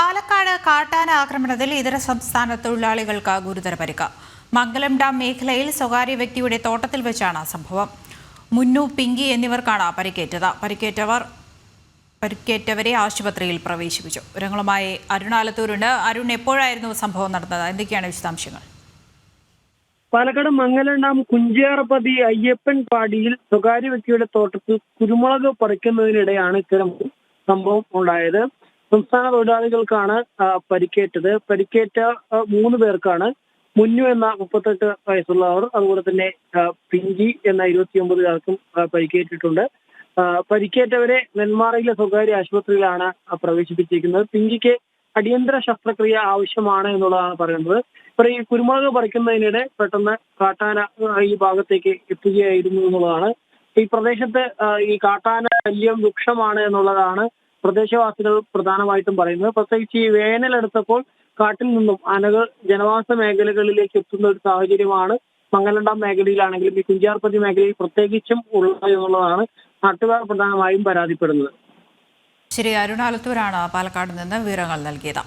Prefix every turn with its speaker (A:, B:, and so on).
A: പാലക്കാട് കാട്ടാന ആക്രമണത്തിൽ ഇതര സംസ്ഥാന തൊഴിലാളികൾക്ക് ഗുരുതര പരിക്ക്. മംഗലം ഡാം മേഖലയിൽ സ്വകാര്യ വ്യക്തിയുടെ തോട്ടത്തിൽ വെച്ചാണ് സംഭവം. മുന്നു, പിങ്കി എന്നിവർക്കാണ് പരിക്കേറ്റവരെ ആശുപത്രിയിൽ പ്രവേശിപ്പിച്ചു. വിവരങ്ങളുമായി അരുണാലത്തൂരുണ്ട്. അരുൺ, എപ്പോഴായിരുന്നു സംഭവം നടന്നത്? എന്തൊക്കെയാണ് വിശദാംശങ്ങൾ?
B: പാലക്കാട് മംഗലം ഡാം കുഞ്ചിയാറപ്പതി അയ്യപ്പൻ പാടിയിൽ സ്വകാര്യ വ്യക്തിയുടെ തോട്ടത്തിൽ കുരുമുളക് പറിക്കുന്നതിനിടെയാണ് ഇത്തരം സംഭവം ഉണ്ടായത്. സംസ്ഥാന തൊഴിലാളികൾക്കാണ് പരിക്കേറ്റത്. പരിക്കേറ്റ 3 പേർക്കാണ് മുന്നു എന്ന 38 വയസ്സുള്ളവർ, അതുപോലെ തന്നെ പിങ്കി എന്ന 29കാർക്കും പരിക്കേറ്റിട്ടുണ്ട്. പരിക്കേറ്റവരെ നെന്മാറയിലെ സ്വകാര്യ ആശുപത്രിയിലാണ് പ്രവേശിപ്പിച്ചിരിക്കുന്നത്. പിങ്കിക്ക് അടിയന്തര ശസ്ത്രക്രിയ ആവശ്യമാണ് എന്നുള്ളതാണ് പറയുന്നത്. ഈ കുരുമുളക് പറിക്കുന്നതിനിടെ പെട്ടെന്ന് കാട്ടാന ഈ ഭാഗത്തേക്ക് എത്തുകയായിരുന്നു എന്നുള്ളതാണ്. ഈ പ്രദേശത്ത് ഈ കാട്ടാന ശല്യം രൂക്ഷമാണ് എന്നുള്ളതാണ് പ്രദേശവാസികൾ പ്രധാനമായിട്ടും പറയുന്നത്. പ്രത്യേകിച്ച് ഈ വേനലെടുത്തപ്പോൾ കാട്ടിൽ നിന്നും ആനകൾ ജനവാസ മേഖലകളിലേക്ക് എത്തുന്ന ഒരു സാഹചര്യമാണ് മംഗലം ഡാം മേഖലയിലാണെങ്കിലും ഈ കുഞ്ചിയാർപ്പതി മേഖലയിൽ പ്രത്യേകിച്ചും ഉള്ളത് എന്നുള്ളതാണ് നാട്ടുകാർ പ്രധാനമായും പരാതിപ്പെടുന്നത്.
A: ശരി, അരുണാലത്തൂരാണ് പാലക്കാട് നിന്ന് വിവരങ്ങൾ നൽകിയത്.